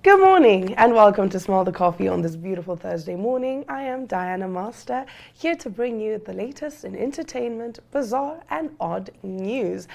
Good morning and welcome to Smell the Coffee on this beautiful Thursday morning. I am Diana Master, here to bring you the latest in entertainment, bizarre and odd news.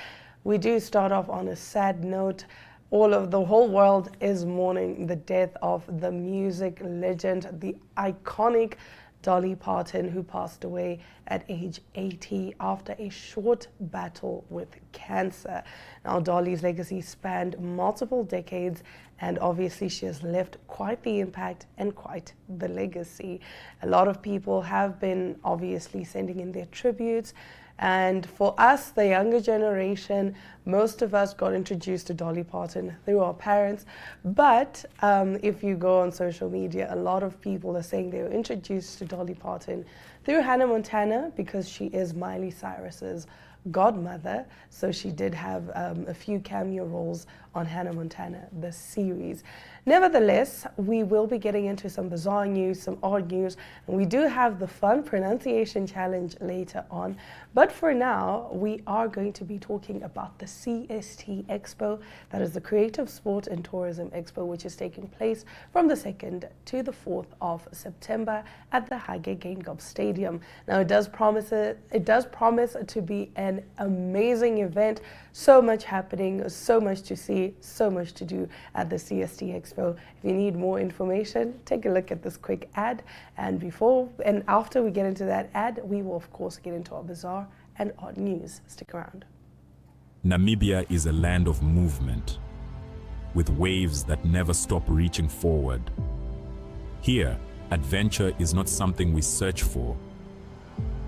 We do start off on a sad note. The whole world is mourning the death of the music legend, the iconic Dolly Parton, who passed away at age 80 after a short battle with cancer. Now, Dolly's legacy spanned multiple decades, and obviously she has left quite the impact and quite the legacy. A lot of people have been obviously sending in their tributes. And for us, the younger generation, most of us got introduced to Dolly Parton through our parents. But if you go on social media, a lot of people are saying they were introduced to Dolly Parton through Hannah Montana because she is Miley Cyrus's godmother. So she did have a few cameo roles on Hannah Montana, the series. Nevertheless, we will be getting into some bizarre news, some odd news, and we do have the fun pronunciation challenge later on. But for now, we are going to be talking about the CST Expo, that is the Creative Sport and Tourism Expo, which is taking place from the 2nd to the 4th of September at the Hage Geingob Stadium. Now, it does promise to be an amazing event. So much happening, so much to see, so much to do at the CST Expo. If you need more information, take a look at this quick ad. And after we get into that ad, we will of course get into our bizarre and odd news. Stick around. Namibia is a land of movement, with waves that never stop reaching forward. Here, adventure is not something we search for.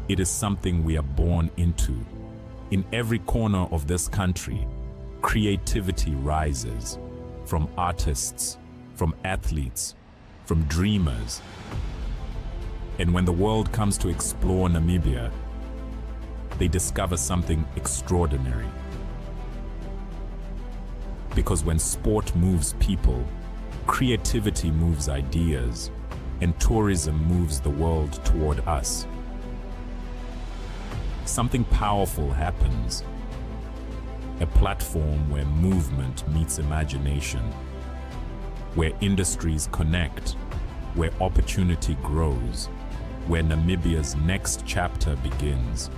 It is something we are born into. In every corner of this country, creativity rises, from artists, from athletes, from dreamers. And when the world comes to explore Namibia, they discover something extraordinary. Because when sport moves people, creativity moves ideas, and tourism moves the world toward us. Something powerful happens. A platform where movement meets imagination, where industries connect, where opportunity grows, where Namibia's next chapter begins.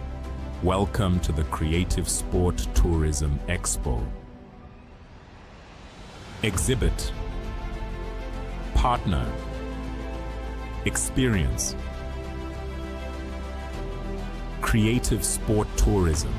Welcome to the Creative Sport Tourism Expo. Exhibit, partner, experience. Creative Sport Tourism.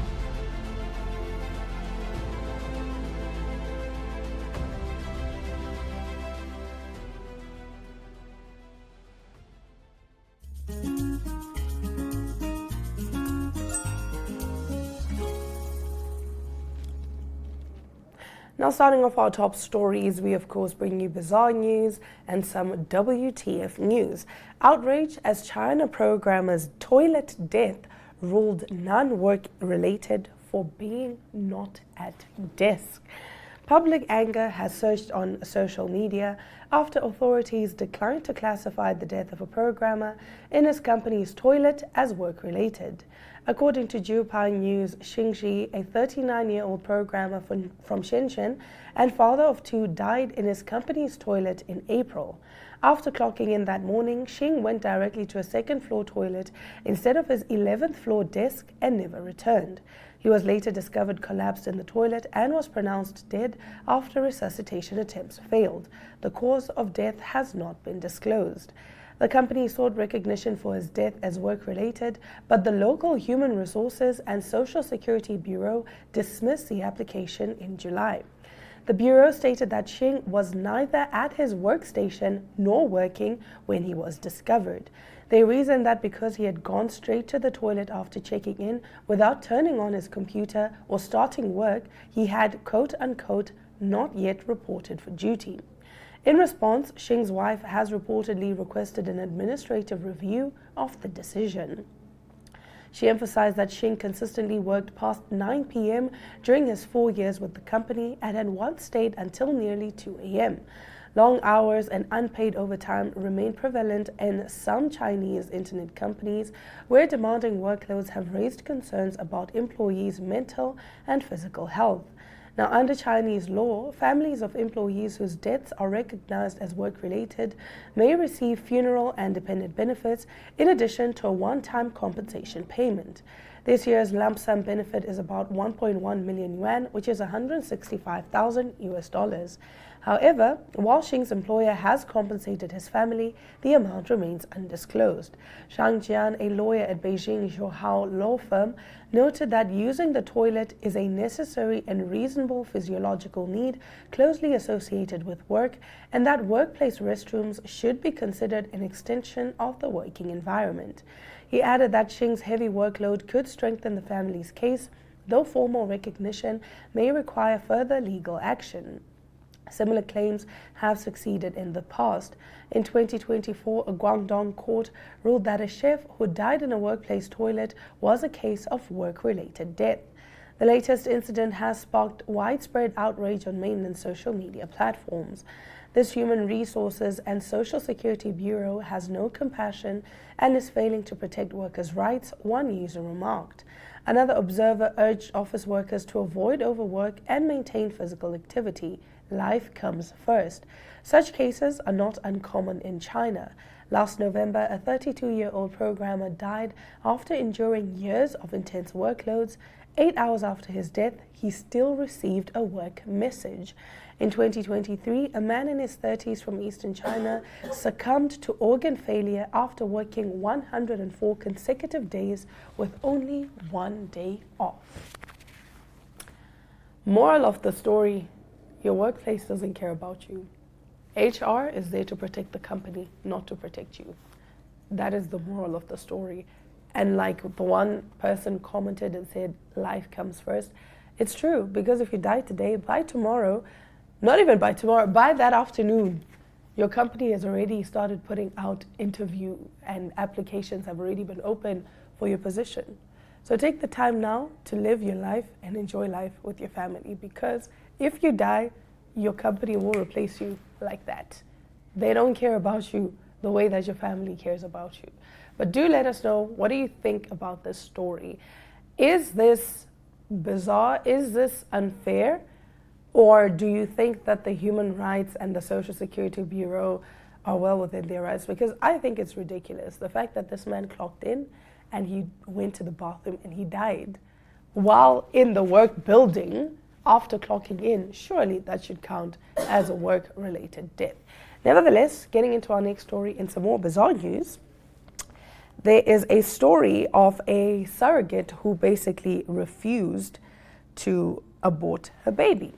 Now, starting off our top stories, we of course bring you bizarre news and some WTF news. Outrage as China programmer's toilet death ruled non-work related for being not at desk. Public anger has surged on social media after authorities declined to classify the death of a programmer in his company's toilet as work-related. According to Jiupao News, Xing Shi, a 39-year-old programmer from Shenzhen and father of two, died in his company's toilet in April. After clocking in that morning, Xing went directly to a second-floor toilet instead of his 11th floor desk and never returned. He was later discovered collapsed in the toilet and was pronounced dead after resuscitation attempts failed. The cause of death has not been disclosed. The company sought recognition for his death as work-related, but the local Human Resources and Social Security Bureau dismissed the application in July. The Bureau stated that Xing was neither at his workstation nor working when he was discovered. They reasoned that because he had gone straight to the toilet after checking in without turning on his computer or starting work, he had, quote-unquote, not yet reported for duty. In response, Xing's wife has reportedly requested an administrative review of the decision. She emphasized that Xing consistently worked past 9 p.m. during his 4 years with the company and had once stayed until nearly 2 a.m. Long hours and unpaid overtime remain prevalent in some Chinese internet companies, where demanding workloads have raised concerns about employees' mental and physical health. Now, under Chinese law, families of employees whose deaths are recognized as work-related may receive funeral and dependent benefits in addition to a one-time compensation payment. This year's lump sum benefit is about 1.1 million yuan, which is 165,000 US dollars. However, while Xing's employer has compensated his family, the amount remains undisclosed. Shang Jian, a lawyer at Beijing Zhuhao law firm, noted that using the toilet is a necessary and reasonable physiological need closely associated with work, and that workplace restrooms should be considered an extension of the working environment. He added that Xing's heavy workload could strengthen the family's case, though formal recognition may require further legal action. Similar claims have succeeded in the past. In 2024, a Guangdong court ruled that a chef who died in a workplace toilet was a case of work-related death. The latest incident has sparked widespread outrage on mainland social media platforms. This Human Resources and Social Security Bureau has no compassion and is failing to protect workers' rights, one user remarked. Another observer urged office workers to avoid overwork and maintain physical activity. Life comes first. Such cases are not uncommon in China. Last November, a 32-year-old programmer died after enduring years of intense workloads. 8 hours after his death, he still received a work message. In 2023, a man in his 30s from eastern China succumbed to organ failure after working 104 consecutive days with only 1 day off. Moral of the story: your workplace doesn't care about you. HR is there to protect the company, not to protect you. That is the moral of the story. And like the one person commented and said, life comes first. It's true, because if you die today, by tomorrow, not even by tomorrow, by that afternoon, your company has already started putting out interview and applications have already been open for your position. So take the time now to live your life and enjoy life with your family, because if you die, your company will replace you like that. They don't care about you the way that your family cares about you. But do let us know, what do you think about this story? Is this bizarre? Is this unfair? Or do you think that the Human Rights and the Social Security Bureau are well within their rights? Because I think it's ridiculous. The fact that this man clocked in and he went to the bathroom and he died while in the work building after clocking in, surely that should count as a work-related death. Nevertheless, getting into our next story in some more bizarre news, there is a story of a surrogate who basically refused to abort her baby.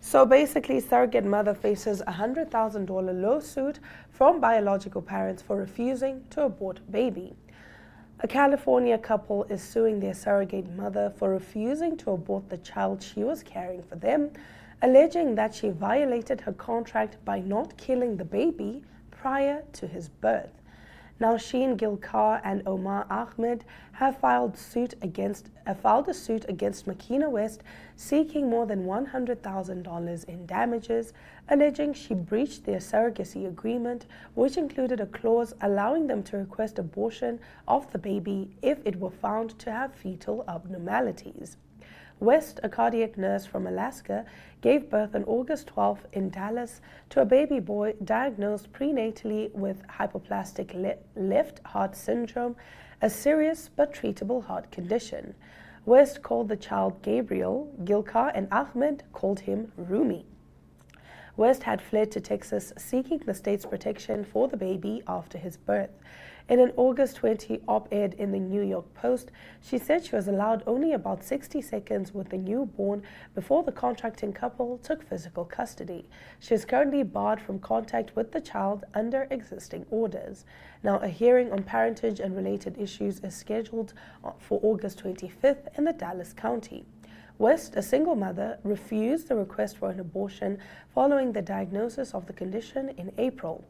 So basically, surrogate mother faces a $100,000 lawsuit from biological parents for refusing to abort baby. A California couple is suing their surrogate mother for refusing to abort the child she was carrying for them, alleging that she violated her contract by not killing the baby prior to his birth. Now, Sheen Gilkar and Omar Ahmed have filed a suit against Makina West, seeking more than $100,000 in damages, alleging she breached their surrogacy agreement, which included a clause allowing them to request abortion of the baby if it were found to have fetal abnormalities. West, a cardiac nurse from Alaska, gave birth on August 12 in Dallas to a baby boy diagnosed prenatally with hypoplastic left heart syndrome, a serious but treatable heart condition. West called the child Gabriel. Gilkar and Ahmed called him Rumi. West had fled to Texas seeking the state's protection for the baby after his birth. In an August 20 op-ed in the New York Post, she said she was allowed only about 60 seconds with the newborn before the contracting couple took physical custody. She is currently barred from contact with the child under existing orders. Now, a hearing on parentage and related issues is scheduled for August 25th in the Dallas County. West, a single mother, refused the request for an abortion following the diagnosis of the condition in April.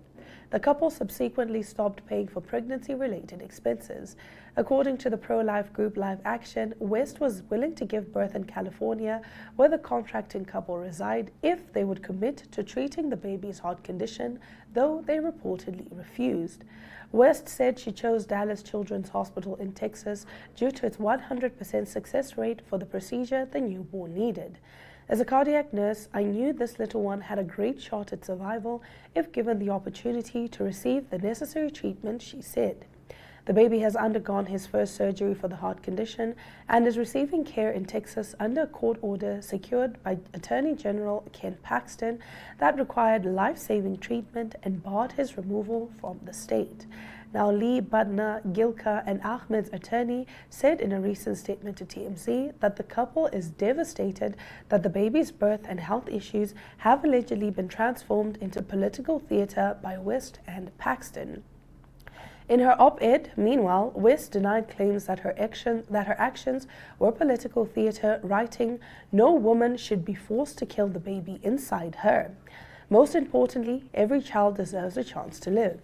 The couple subsequently stopped paying for pregnancy-related expenses. According to the pro-life group Live Action, West was willing to give birth in California, where the contracting couple reside, if they would commit to treating the baby's heart condition, though they reportedly refused. West said she chose Dallas Children's Hospital in Texas due to its 100% success rate for the procedure the newborn needed. As a cardiac nurse, I knew this little one had a great shot at survival if given the opportunity to receive the necessary treatment, she said. The baby has undergone his first surgery for the heart condition and is receiving care in Texas under a court order secured by Attorney General Ken Paxton that required life-saving treatment and barred his removal from the state. Now, Lee, Badna, Gilka, and Ahmed's attorney said in a recent statement to TMZ that the couple is devastated that the baby's birth and health issues have allegedly been transformed into political theater by West and Paxton. In her op-ed, meanwhile, West denied claims that her actions were political theater, writing, "No woman should be forced to kill the baby inside her. Most importantly, every child deserves a chance to live."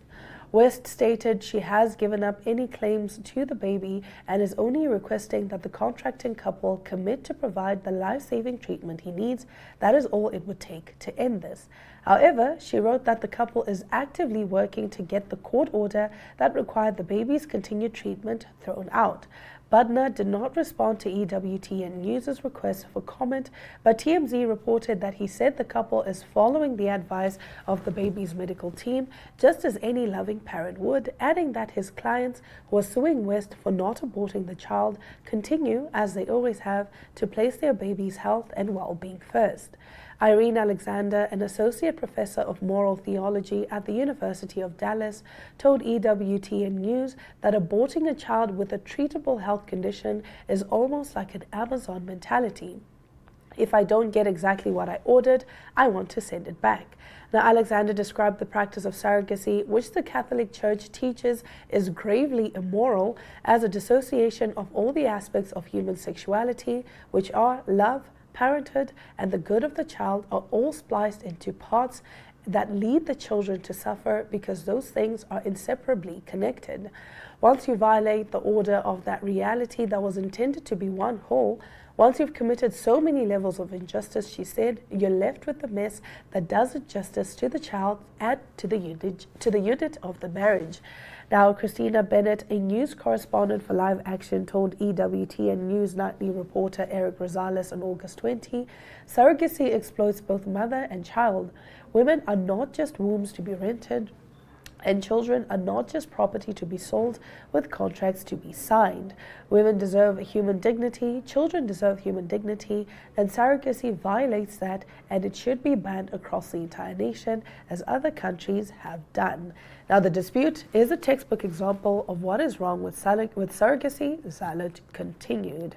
West stated she has given up any claims to the baby and is only requesting that the contracting couple commit to provide the life-saving treatment he needs. That is all it would take to end this. However, she wrote that the couple is actively working to get the court order that required the baby's continued treatment thrown out. Badna did not respond to EWTN News' request for comment, but TMZ reported that he said the couple is following the advice of the baby's medical team, just as any loving parent would, adding that his clients who are suing West for not aborting the child continue, as they always have, to place their baby's health and well-being first. Irene Alexander, an associate professor of moral theology at the University of Dallas, told EWTN News that aborting a child with a treatable health condition is almost like an Amazon mentality. If I don't get exactly what I ordered, I want to send it back. Now, Alexander described the practice of surrogacy, which the Catholic Church teaches is gravely immoral, as a dissociation of all the aspects of human sexuality, which are love, parenthood, and the good of the child, are all spliced into parts that lead the children to suffer because those things are inseparably connected. Once you violate the order of that reality that was intended to be one whole, once you've committed so many levels of injustice, she said, you're left with a mess that does injustice to the child and to the unit of the marriage. Now, Christina Bennett, a news correspondent for Live Action, told EWTN News nightly reporter Eric Rosales on August 20, surrogacy exploits both mother and child. Women are not just wombs to be rented, and children are not just property to be sold with contracts to be signed. Women deserve human dignity, children deserve human dignity, and surrogacy violates that, and it should be banned across the entire nation, as other countries have done. Now, the dispute is a textbook example of what is wrong with surrogacy. Zalot continued.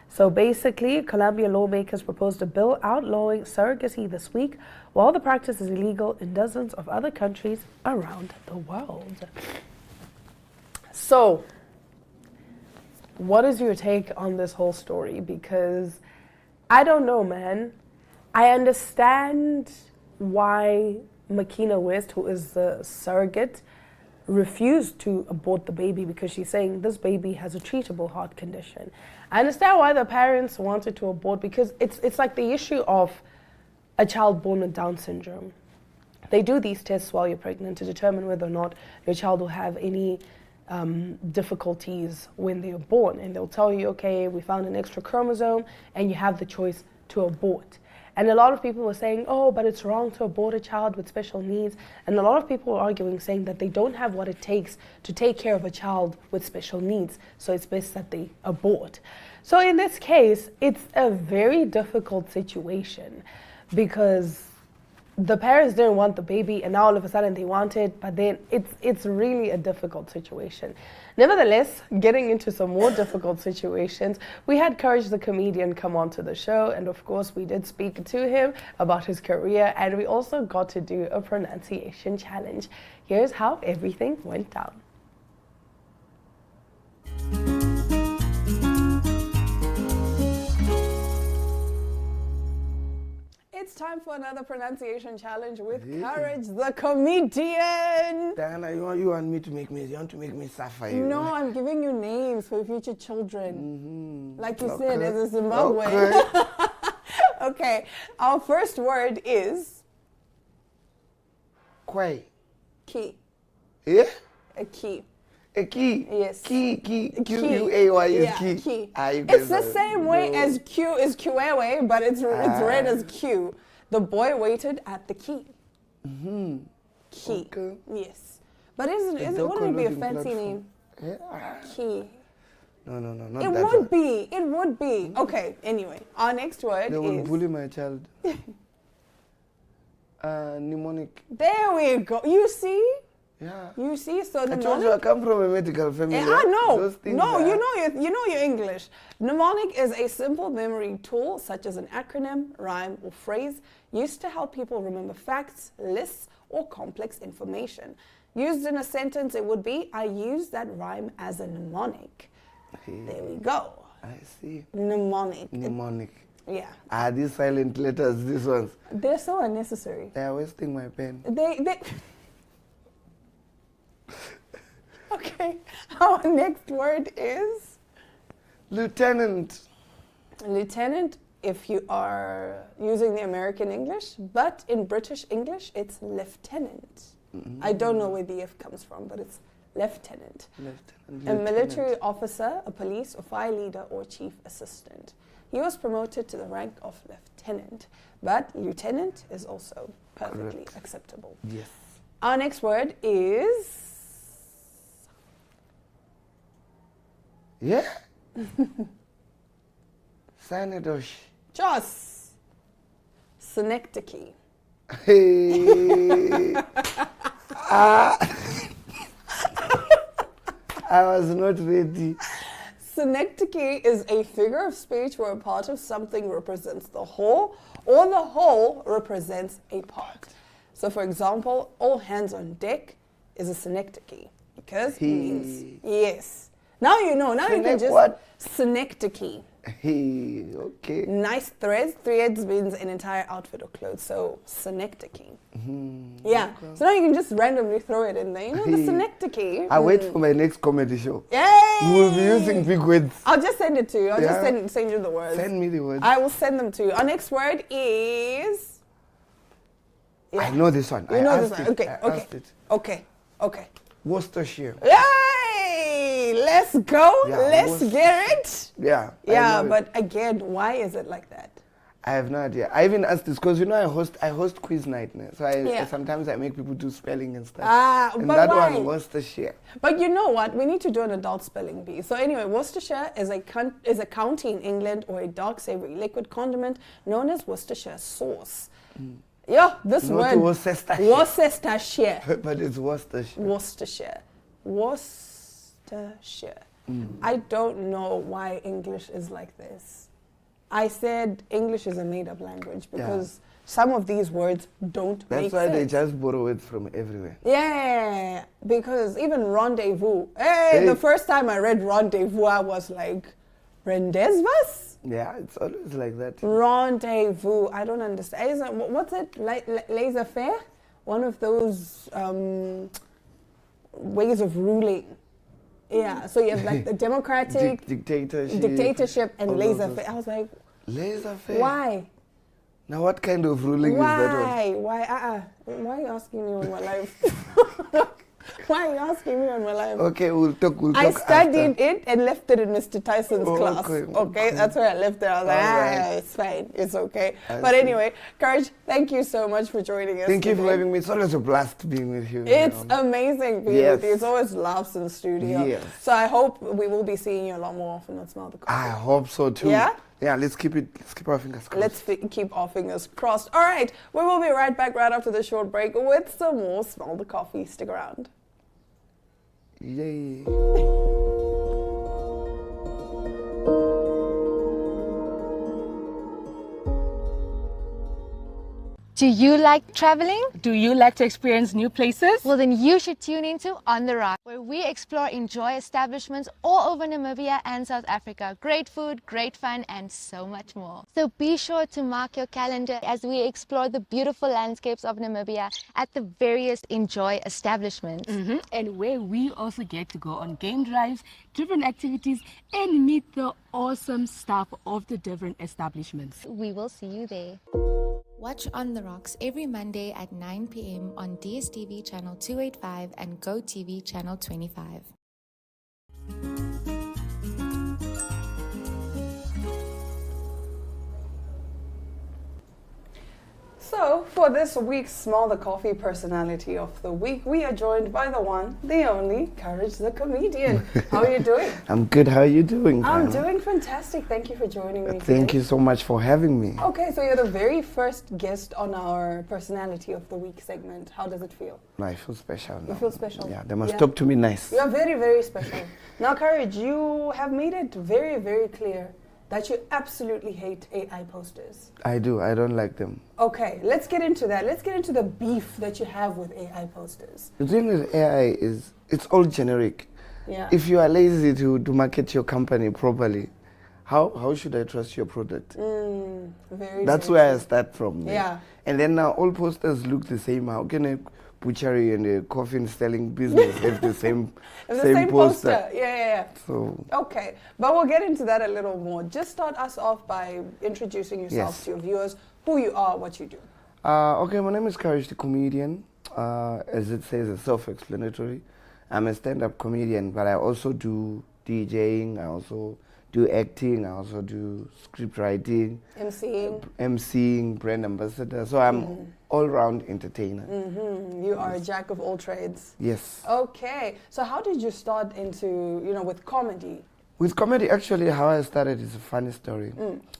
So basically, Colombia lawmakers proposed a bill outlawing surrogacy this week, while the practice is illegal in dozens of other countries around the world. So, what is your take on this whole story? Because I don't know, man. I understand why Makina West, who is the surrogate, refused to abort the baby because she's saying this baby has a treatable heart condition. I understand why the parents wanted to abort, because it's like the issue of a child born with Down syndrome. They do these tests while you're pregnant to determine whether or not your child will have any difficulties when they're born. And they'll tell you, okay, we found an extra chromosome and you have the choice to abort. And a lot of people were saying, oh, but it's wrong to abort a child with special needs. And a lot of people were arguing, saying that they don't have what it takes to take care of a child with special needs, so it's best that they abort. So in this case, it's a very difficult situation because the parents didn't want the baby and now all of a sudden they want it, but then it's really a difficult situation. Nevertheless, getting into some more difficult situations, we had Courage the comedian come onto the show, and of course we did speak to him about his career, and we also got to do a pronunciation challenge. Here's how everything went down. It's time for another pronunciation challenge with Courage the comedian. Diana, you want me to make me? You want to make me suffer? You? No, I'm giving you names for future children. Like you said, Okay. as a Zimbabwe. Okay. Okay, our first word is Kwai. key. Yeah? A key. A key. Yes. Key. Key. Q-U-A-Y is Yeah, key. key. You It's guys the are- same way as Q is Kiwewe, but it's read as Q. The boy waited at the key. Mm-hmm. Key. Okay. Yes. But wouldn't it be a fancy name? Yeah. Key. No, not It that would one. be. It would be. Okay, anyway. Our next word They will is... bully my child. Mnemonic. There we go. You see? Yeah. You see? So I told you I mnemonic... come from a medical family. I know. Those things No, are- you know your English. Mnemonic is a simple memory tool such as an acronym, rhyme, or phrase used to help people remember facts, lists, or complex information. Used in a sentence, it would be, I use that rhyme as a mnemonic. There we go. I see. Mnemonic. Mnemonic. Yeah. These silent letters, these ones. They're so unnecessary. They are wasting my pen. They Okay. Our next word is Lieutenant. lieutenant if you are using the American English, but in British English it's lieutenant. I don't know where the F comes from, but it's lieutenant. A military officer, a police or fire leader or chief assistant. He was promoted to the rank of lieutenant, but lieutenant is also perfectly Correct. acceptable. Yes. Our next word is Yeah. Sanadosh. Joss. Synecdoche. Hey. I was not ready. Synecdoche is a figure of speech where a part of something represents the whole or the whole represents a part. So for example, all hands on deck is a synecdoche because it means yes. Now you know, now you can just What? synecdoche. Hey, okay. Nice threads. Threads means an entire outfit or clothes. So synecdoche. Yeah. So now you can just randomly throw it in there. You know, the synecdoche. I wait for my next comedy show. Yay! We'll be using big words. I'll just send it to you. I'll just Yeah. send you the words. Send me the words. I will send them to you. Our next word is... I know this one. You I know asked this one. it. Okay, I okay. asked it. Okay. Worcestershire. Yay! Let's go. Yeah, Let's get it. Yeah. I Yeah, know it. but again, why is it like that? I have no idea. I even asked this because I host quiz night now. So Yeah. sometimes I make people do spelling and stuff. but And that why? one Worcestershire. But you know what? We need to do an adult spelling bee. So anyway, Worcestershire is a county in England or a dark savory liquid condiment known as Worcestershire sauce. Yeah, this Not word. Worcestershire. Worcestershire. But it's Worcestershire. Worcestershire. Worcestershire. I don't know why English is like this. I said English is a made-up language because some of these words don't make That's why they sense. just borrow it from everywhere. Yeah, because even rendezvous. Hey, the first time I read rendezvous, I was like, rendezvous? Yeah, it's always like that. Rendezvous. I don't understand. What's it? Laissez-faire? One of those ways of ruling. Yeah, so you have like the democratic dictatorship and all of laissez-faire. those. I was like, Laissez-faire. why? Now, what kind of ruling is that one? Why? Why are you asking me on my life? Why are you asking me on my life? Okay, we'll talk. I after. studied it and left it in Mr. Tyson's Oh, class. okay, Okay, okay. that's where I left it. I was like, Alright. it's fine, it's okay. I But see. anyway, Courage, thank you so much for joining us. Thank you for today. having me. It's always a blast being with you. It's amazing being with you. Yes. It's always laughs in the studio. Yes. So I hope we will be seeing you a lot more often on Smell the Coffee. I hope so too. Yeah? Yeah, let's keep our fingers crossed. Let's keep our fingers crossed. All right, we will be right back right after this short break with some more Smell the Coffee. Stick around. Yay. Do you like traveling? Do you like to experience new places? Well, then you should tune into On the Rock, where we explore enjoy establishments all over Namibia and South Africa. Great food, great fun, and so much more. So be sure to mark your calendar as we explore the beautiful landscapes of Namibia at the various enjoy establishments. And where we also get to go on game drives, different activities, and meet the awesome staff of the different establishments. We will see you there. Watch On the Rocks every Monday at 9 p.m. on DSTV channel 285 and GoTV channel 25. So, for this week's Smell the Coffee Personality of the Week, we are joined by the one, the only, Courage the Comedian. How are you doing? I'm good. How are you doing? I'm Diana? doing fantastic. Thank you for joining me Thank today. you so much for having me. Okay, so you're the very first guest on our Personality of the Week segment. How does it feel? No, I feel special now. You feel special? Yeah, they must Yeah. talk to me nice. You're very, very special. Now, Courage, you have made it very, very clear that you absolutely hate AI posters. I do. I don't like them. Okay, let's get into that. Let's get into the beef that you have with AI posters. The thing with AI is it's all generic. Yeah. If you are lazy to market your company properly, how should I trust your product? Very. That's very where I true. start from. there. Yeah. And then now all posters look the same. How can a butchery and a coffin selling business have the same It's the same poster. Yeah. So Okay, but we'll get into that a little more. Just start us off by introducing yourself Yes. to your viewers, who you are, what you do. okay, my name is Courage the Comedian. As it says, it's self-explanatory. I'm a stand-up comedian, but I also do DJing. I also do acting. I also do script writing, MCing. brand ambassador. So I'm all-round entertainer. You are a jack of all trades. Yes. Okay, so how did you start into, with comedy? With comedy, actually, how I started is a funny story.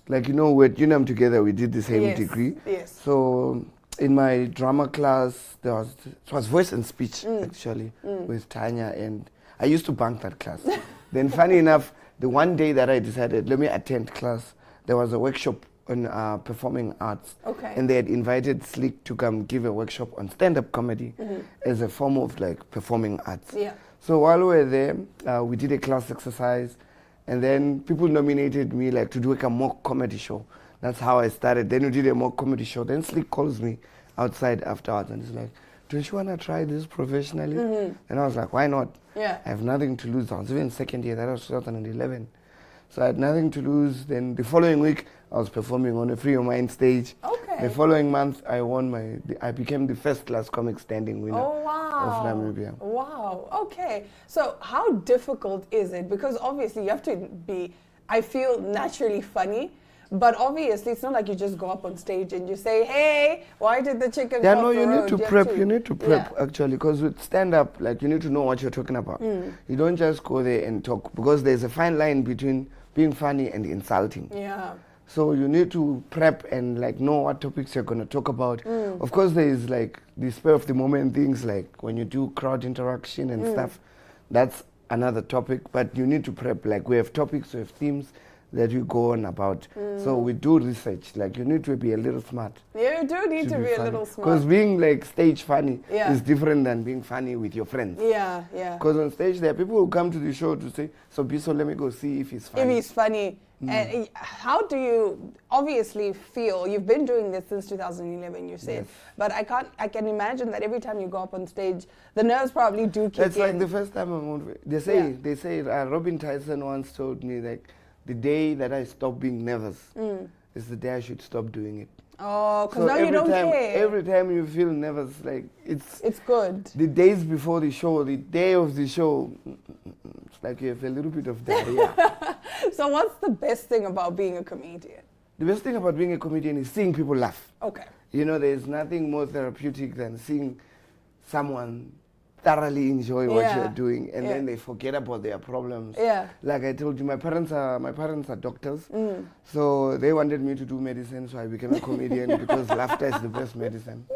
Like, with UNAM together, we did the same Yes, degree. yes. So in my drama class, it was voice and speech, actually, with Tanya. And I used to bunk that class. Then, funny enough, the one day that I decided, let me attend class, there was a workshop on performing arts. Okay. And they had invited Slick to come give a workshop on stand-up comedy as a form of like performing arts. Yeah. So while we were there, we did a class exercise, and then people nominated me like to do like a mock comedy show. That's how I started. Then we did a mock comedy show. Then Slick calls me outside afterwards and he's like, don't you want to try this professionally? And I was like, why not? Yeah. I have nothing to lose. I was even second year. That was 2011. So I had nothing to lose. Then the following week, I was performing on a Free Your Mind stage. Okay. The following month, I became the first class comic standing winner Oh, wow. of Namibia. Wow. Okay. So how difficult is it? Because obviously you have to be, I feel, naturally funny. But obviously it's not like you just go up on stage and you say, hey, why did the chicken Yeah, cross no, the you need road? to have prep. You need to prep Yeah. actually, because with stand-up, like you need to know what you're talking about. You don't just go there and talk, because there's a fine line between being funny and insulting. Yeah. So you need to prep and like know what topics you're going to talk about. Of course, there is like the spur of the moment things, like when you do crowd interaction and stuff. That's another topic, but you need to prep. Like we have topics, we have themes that we go on about. So we do research. Like you need to be a little smart. You do need to be a little Because smart. being like stage funny Yeah. is different than being funny with your friends. Yeah. Because on stage there are people who come to the show to say, so Biso, let me go see if he's If funny. he's funny. And how do you obviously feel? You've been doing this since 2011, you said. Yes. But I can imagine that every time you go up on stage, the nerves probably do kick That's in. like the first time I'm on. They say Robin Tyson once told me like the day that I stop being nervous is the day I should stop doing it. Oh, because So now you don't time, care. every time you feel nervous, like It's good. the days before the show, the day of the show, it's like you have a little bit of diarrhea. So what's the best thing about being a comedian? The best thing about being a comedian is seeing people laugh. Okay. There's nothing more therapeutic than seeing someone thoroughly enjoy what Yeah. you're doing, and Yeah. then they forget about their problems. Yeah. Like I told you, my parents are doctors, so they wanted me to do medicine, so I became a comedian because laughter is the best medicine.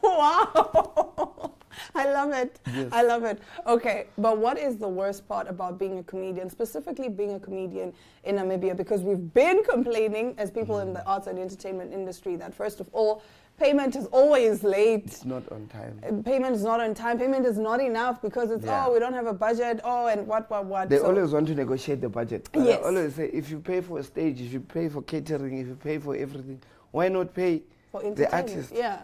Wow. I love it. Yes. I love it. Okay, but what is the worst part about being a comedian, specifically being a comedian in Namibia? Because we've been complaining as people in the arts and entertainment industry that, first of all, payment is always late. It's not on time. Payment is not on time. Payment is not enough because it's, Yeah. we don't have a budget. And what. They So- always want to negotiate the budget. But Yes. I always say, if you pay for a stage, if you pay for catering, if you pay for everything, why not pay for the entertainment. artist? Yeah.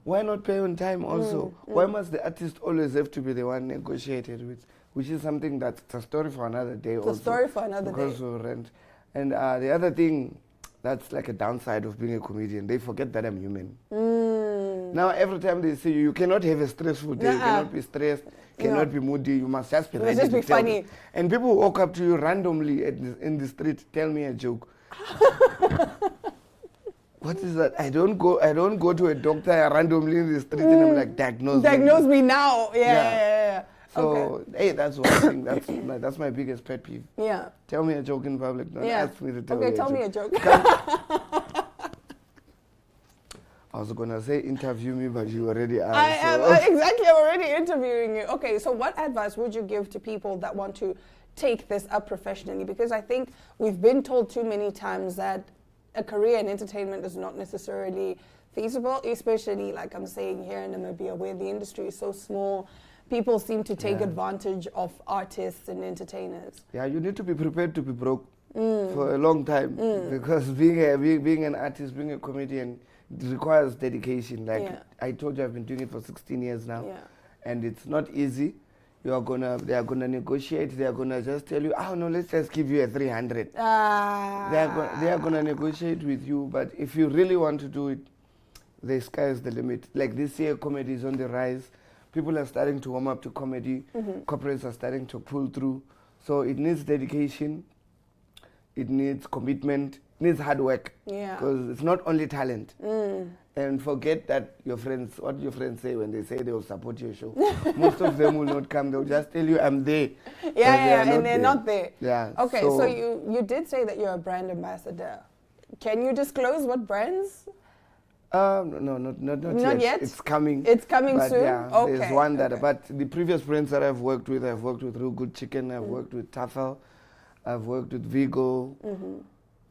Why not pay on time also? Why must the artist always have to be the one negotiated with? Which is something that's a story for another day It's also. a story for another because day. of rent. And the other thing that's like a downside of being a comedian, they forget that I'm human. Now every time they say you cannot have a stressful day, you Nuh-uh. cannot be stressed, cannot be moody, you must just be You must ready just be to tell funny. me. And people who walk up to you randomly in the street, tell me a joke. What is that? I don't go to a doctor randomly in the street and I'm like, diagnose me now. Yeah. So, Okay. hey, that's one thing. That's my biggest pet peeve. Yeah. Tell me a joke in public. Don't ask me to tell you Okay, tell me a joke. I was going to say interview me, but you already asked. I am exactly. I'm already interviewing you. Okay, so what advice would you give to people that want to take this up professionally? Because I think we've been told too many times that a career in entertainment is not necessarily feasible, especially like I'm saying here in Namibia, where the industry is so small. People seem to take advantage of artists and entertainers. Yeah, you need to be prepared to be broke for a long time because being an artist, being a comedian, it requires dedication. Like I told you, I've been doing it for 16 years now, and it's not easy. They are gonna negotiate. They are gonna just tell you, oh no, let's just give you a 300. They are gonna negotiate with you, but if you really want to do it, the sky is the limit. Like this year, comedy is on the rise. People are starting to warm up to comedy. Corporates are starting to pull through. So it needs dedication. It needs commitment. It needs hard work. Yeah. Because it's not only talent. And forget that what your friends say when they say they will support your show. Most of them will not come. They'll just tell you, I'm there. And they're not there. Yeah. Okay, so you did say that you're a brand ambassador. Can you disclose what brands? No, not yet. It's coming. It's coming but soon? Yeah, Okay, there's one that. okay. But the previous brands that I've worked with Real Good Chicken, I've worked with Tafel, I've worked with Vigo,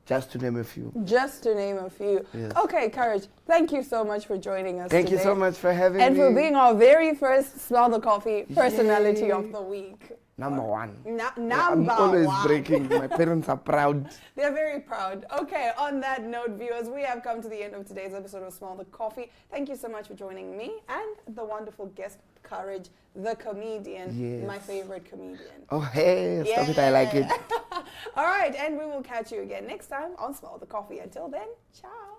just to name a few. Just to name a few. Yes. Okay, Courage, thank you so much for joining us Thank today. you so much for having me. And for being our very first Smell the Coffee Personality of the Week. Number one. Number I'm always one. breaking. My parents are proud. They're very proud. Okay, on that note, viewers, we have come to the end of today's episode of Smell the Coffee. Thank you so much for joining me and the wonderful guest, Courage, the comedian, my favorite comedian. Oh, hey, stop it. I like it. All right, and we will catch you again next time on Smell the Coffee. Until then, ciao.